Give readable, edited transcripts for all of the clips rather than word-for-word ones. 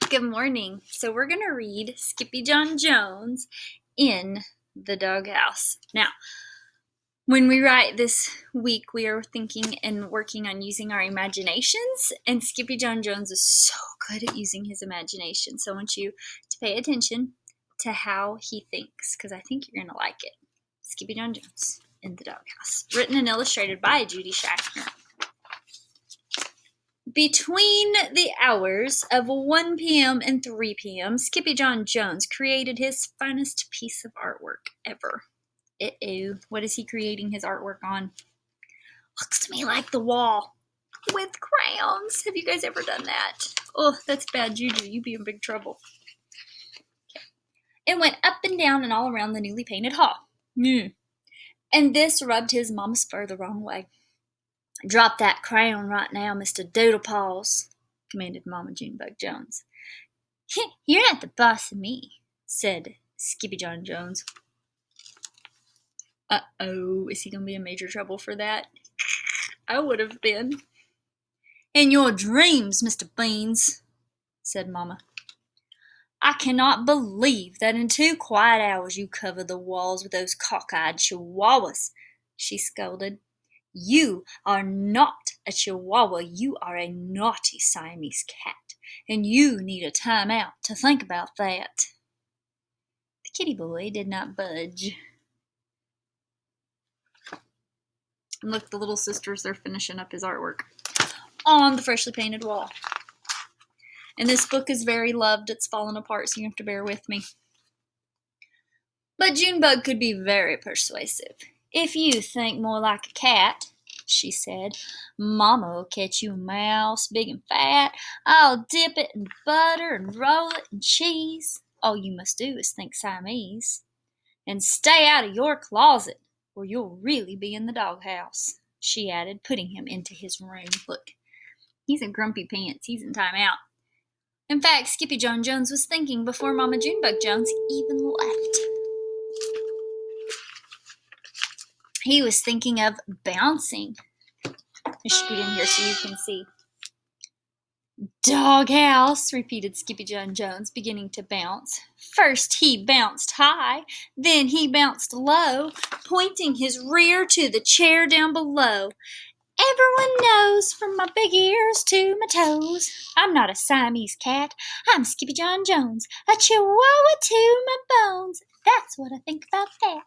Good morning. So we're going to read Skippyjon Jones in the Doghouse. Now, when we write this week, we are thinking and working on using our imaginations, and Skippyjon Jones is so good at using his imagination. So I want you to pay attention to how he thinks, because I think you're going to like it. Skippyjon Jones in the Doghouse. Written and illustrated by Judy Schaffner. Between the hours of 1 p.m. and 3 p.m., Skippyjon Jones created his finest piece of artwork ever. What is he creating his artwork on? Looks to me like the wall with crayons. Have you guys ever done that? Oh, that's bad juju. You'd be in big trouble. Okay. It went up and down and all around the newly painted hall. And this rubbed his mama's fur the wrong way. "Drop that crayon right now, Mr. Doodlepaws," commanded Mama Junebug Jones. "You're not the boss of me," said Skippyjon Jones. Uh-oh, is he going to be in major trouble for that? I would have been. "In your dreams, Mr. Beans," said Mama. "I cannot believe that in 2 quiet hours you covered the walls with those cockeyed chihuahuas," she scolded. "You are not a chihuahua, you are a naughty Siamese cat, and you need a time out to think about that." The kitty boy did not budge. And look, the little sisters, they're finishing up his artwork on the freshly painted wall. And this book is very loved. It's fallen apart, so you have to bear with me. But Junebug could be very persuasive. "If you think more like a cat," she said, "Mama will catch you a mouse big and fat. I'll dip it in butter and roll it in cheese. All you must do is think Siamese. And stay out of your closet, or you'll really be in the doghouse," she added, putting him into his room. Look, he's in grumpy pants. He's in timeout. In fact, Skippyjon Jones was thinking before Mama Junebug Jones even left. He was thinking of bouncing. I should put it in here so you can see. "Doghouse," repeated Skippyjon Jones, beginning to bounce. First he bounced high, then he bounced low, pointing his rear to the chair down below. "Everyone knows from my big ears to my toes, I'm not a Siamese cat, I'm Skippyjon Jones, a chihuahua to my bones. That's what I think about that."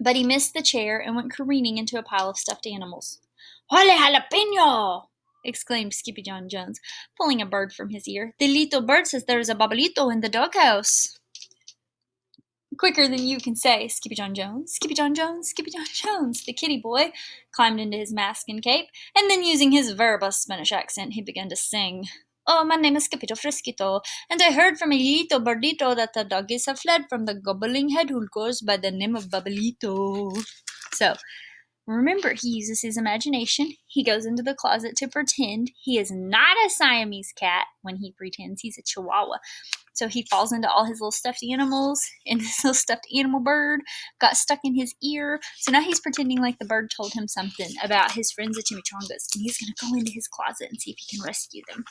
But he missed the chair and went careening into a pile of stuffed animals. "Hola jalapeno!" exclaimed Skippyjon Jones, pulling a bird from his ear. "The little bird says there is a babalito in the doghouse." Quicker than you can say, Skippyjon Jones, Skippyjon Jones, Skippyjon Jones. The kitty boy climbed into his mask and cape, and then using his verbose Spanish accent, he began to sing. "Oh, my name is Skippito Frisquito, and I heard from a little birdito that the doggies have fled from the gobbling head who goes by the name of Babalito." So, remember, he uses his imagination. He goes into the closet to pretend he is not a Siamese cat when he pretends he's a chihuahua. So he falls into all his little stuffed animals, and this little stuffed animal bird got stuck in his ear. So now he's pretending like the bird told him something about his friends the chimichangas, and he's going to go into his closet and see if he can rescue them.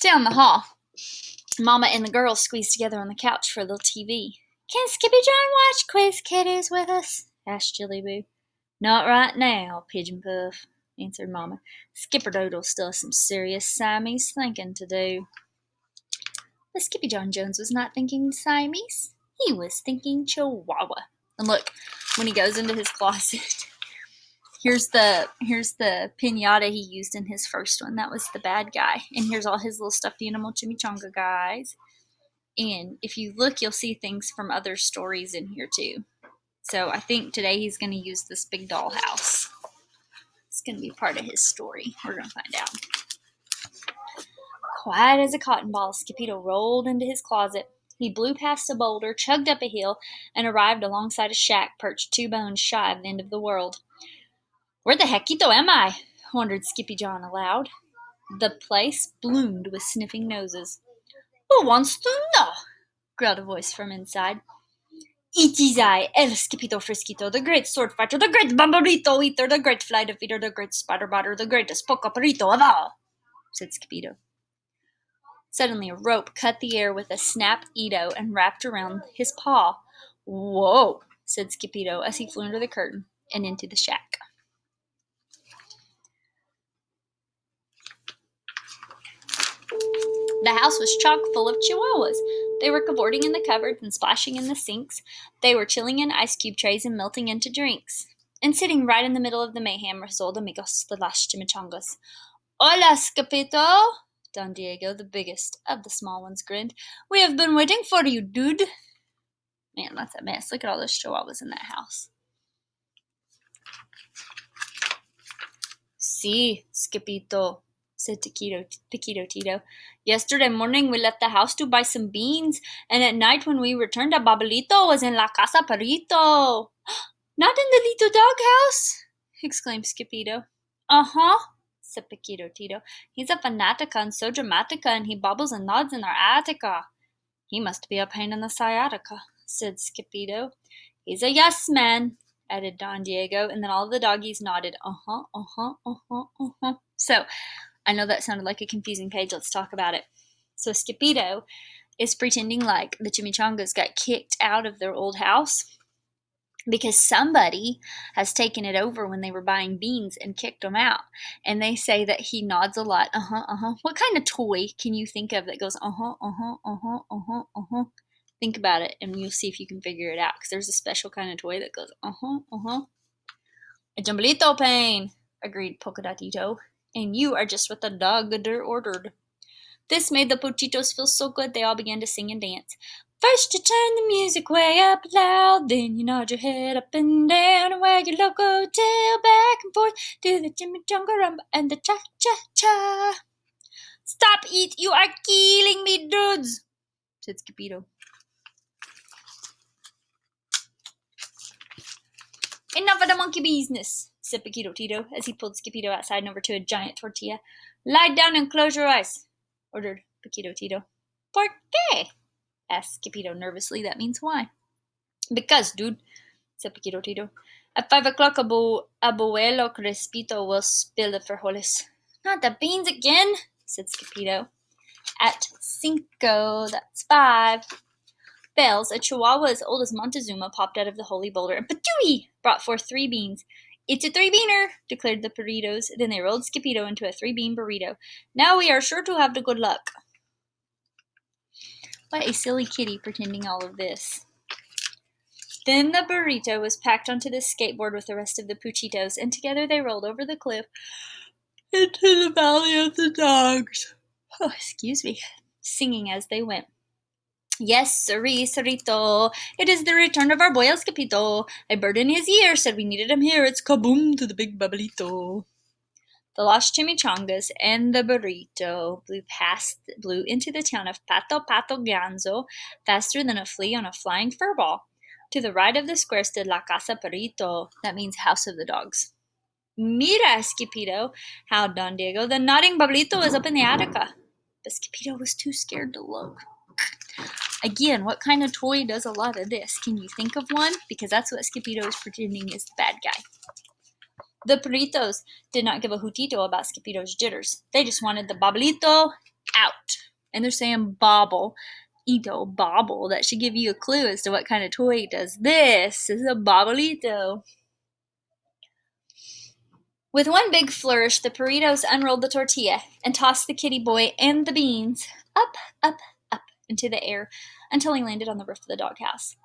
Down the hall, Mama and the girls squeezed together on the couch for a little TV. "Can Skippyjon watch Quiz Kitties with us?" asked Jillyboo. "Not right now, Pigeon Puff," answered Mama. "Skipperdoodle still has some serious Siamese thinking to do." But Skippyjon Jones was not thinking Siamese. He was thinking Chihuahua. And look, when he goes into his closet, here's the piñata he used in his first one. That was the bad guy. And here's all his little stuffed animal chimichanga guys. And if you look, you'll see things from other stories in here too. So I think today he's going to use this big dollhouse. It's going to be part of his story. We're going to find out. Quiet as a cotton ball, Skippito rolled into his closet. He blew past a boulder, chugged up a hill, and arrived alongside a shack perched 2 bones shy of the end of the world. "Where the heckito am I?" wondered Skippyjon aloud. The place bloomed with sniffing noses. "Who wants to know?" growled a voice from inside. "It is I, El Skippito Frisquito, the great sword fighter, the great bambarito eater, the great fly defeater, the great spider biter, the greatest pocaparito of all." said Skippydo. Suddenly a rope cut the air with a snap-edo and wrapped around his paw. Whoa, said Skippydo as he flew under the curtain and into the shack. The house was chock full of chihuahuas. They were cavorting in the cupboards and splashing in the sinks. They were chilling in ice cube trays and melting into drinks. And sitting right in the middle of the mayhem were Old Amigos, the Las Chimichangas. Hola, Scapito! Don Diego, the biggest of the small ones, grinned. We have been waiting for you, dude. Man, that's a mess. Look at all those chihuahuas in that house. Si, Scapito, said Taquito Tito. Yesterday morning we left the house to buy some beans, and at night when we returned, a Babalito was in La Casa Perrito. Not in the little doghouse? Exclaimed Skippydo. Uh-huh, said Paquito Tito. He's a fanatica and so dramatica, and he bobbles and nods in our attica. He must be a pain in the sciatica, said Skippydo. He's a yes man, added Don Diego, and then all of the doggies nodded. Uh-huh, uh-huh, uh-huh, uh-huh. So, I know that sounded like a confusing page. Let's talk about it. So Skippydo is pretending like the Chimichangas got kicked out of their old house because somebody has taken it over when they were buying beans and kicked them out. And they say that he nods a lot. Uh-huh, uh-huh. What kind of toy can you think of that goes uh-huh, uh-huh, uh-huh, uh-huh, uh-huh? Think about it, and you'll see if you can figure it out, because there's a special kind of toy that goes uh-huh, uh-huh. A jumbalito pain, agreed Polka Dotito. And you are just what the dog ordered. This made the pochitos feel so good they all began to sing and dance. First you turn the music way up loud, then you nod your head up and down and wag your loco tail back and forth to the chimichanga rumba and the cha-cha-cha. Stop it, you are killing me, dudes, said Skippydo. Enough of the monkey business, said Paquito Tito as he pulled Skippydo outside and over to a giant tortilla. Lie down and close your eyes, ordered Paquito Tito. ¿Por qué? Asked Skippydo nervously. That means why? Because, dude, said Paquito Tito. At 5 o'clock, Abuelo Crespito will spill the frijoles. Not the beans again, said Skippydo. At 5, that's 5. Bells, a chihuahua as old as Montezuma, popped out of the holy boulder, and Patooey brought forth 3 beans. It's a 3-beaner, declared the burritos. Then they rolled Skippydo into a 3-bean burrito. Now we are sure to have the good luck. What a silly kitty pretending all of this. Then the burrito was packed onto the skateboard with the rest of the puchitos, and together they rolled over the cliff into the valley of the dogs. Oh, excuse me, singing as they went. Yes, sirree, sirrito, it is the return of our boy El Scapito. A bird in his ear said we needed him here. It's kaboom to the big babalito. The Los Chimichangas and the burrito blew into the town of Pato Ganzo faster than a flea on a flying fur ball. To the right of the square stood La Casa Perrito. That means house of the dogs. Mira, Skippydo, howled Don Diego. The nodding babalito is up in the attica. But Skippydo was too scared to look. Again, what kind of toy does a lot of this? Can you think of one? Because that's what Skippydo is pretending is the bad guy. The perritos did not give a hootito about Skippydo's jitters. They just wanted the babalito out. And they're saying bobble. Bobble. That should give you a clue as to what kind of toy does this. Is a babalito. With one big flourish, the perritos unrolled the tortilla and tossed the kitty boy and the beans up, up, up into the air until he landed on the roof of the doghouse.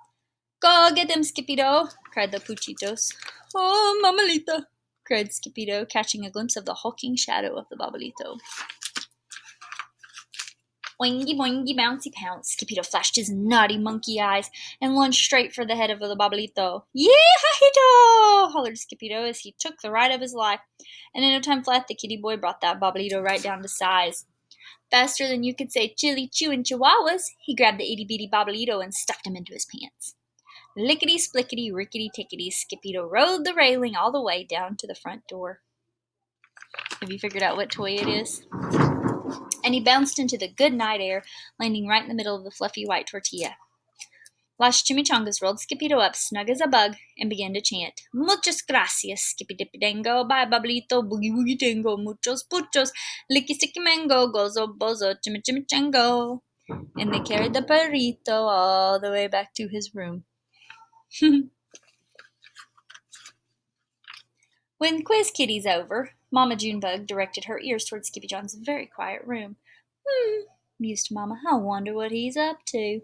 Go get them, Skippydo, cried the puchitos. Oh, mamalita, cried Skippydo, catching a glimpse of the hulking shadow of the babalito. Boingy, boingy, bouncy pounce. Skippydo flashed his naughty monkey eyes and lunged straight for the head of the babalito. Yee-ha-hito! Hollered Skippydo as he took the ride of his life, and in no time flat the kitty boy brought that babalito right down to size. Faster than you could say chili chewing chihuahuas, he grabbed the itty-bitty babalito and stuffed him into his pants. Lickety-splickety, rickety-tickety, Skippydo rode the railing all the way down to the front door. Have you figured out what toy it is? And he bounced into the good night air, landing right in the middle of the fluffy white tortilla. Las Chimichangas rolled Skippito up snug as a bug and began to chant, Muchas gracias, Skippy Dippy Dango, bye Bablito, boogie woogie tango, muchos puchos, licky sticky mango, gozo bozo, chimichango. And they carried the burrito all the way back to his room. When Quiz Kitty's over, Mama Junebug directed her ears toward Skippyjon's very quiet room. Mused Mama, I wonder what he's up to.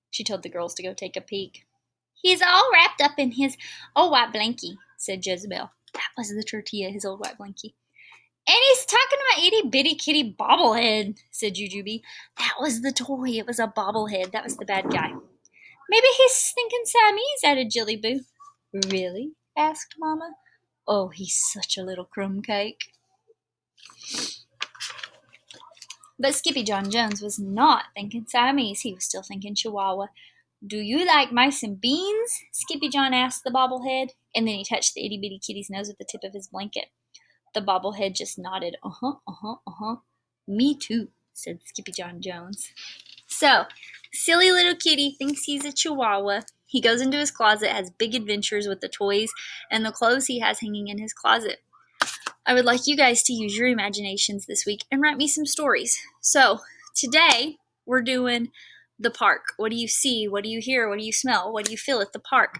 She told the girls to go take a peek. He's all wrapped up in his old white blankie, said Jezebel. That was the tortilla, his old white blankie. And he's talking to my itty bitty kitty bobblehead, said Jujubee. That was the toy. It was a bobblehead. That was the bad guy. Maybe he's thinking Siamese, added Jillyboo. Really? Asked Mama. Oh, he's such a little crumb cake. But Skippyjon Jones was not thinking Siamese. He was still thinking Chihuahua. Do you like mice and beans? Skippyjon asked the bobblehead, and then he touched the itty bitty kitty's nose with the tip of his blanket. The bobblehead just nodded. Me too, said Skippyjon Jones. So, silly little kitty thinks he's a Chihuahua. He goes into his closet, has big adventures with the toys and the clothes he has hanging in his closet. I would like you guys to use your imaginations this week and write me some stories. So, today we're doing the park. What do you see? What do you hear? What do you smell? What do you feel at the park?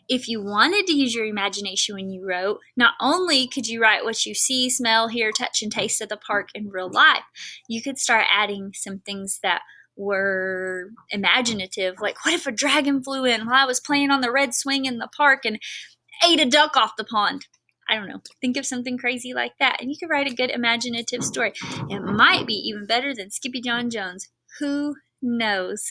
If you wanted to use your imagination when you wrote, not only could you write what you see, smell, hear, touch, and taste at the park in real life, you could start adding some things that were imaginative. Like, what if a dragon flew in while I was playing on the red swing in the park and ate a duck off the pond? I don't know. Think of something crazy like that, and you could write a good imaginative story. It might be even better than Skippyjon Jones. Who knows?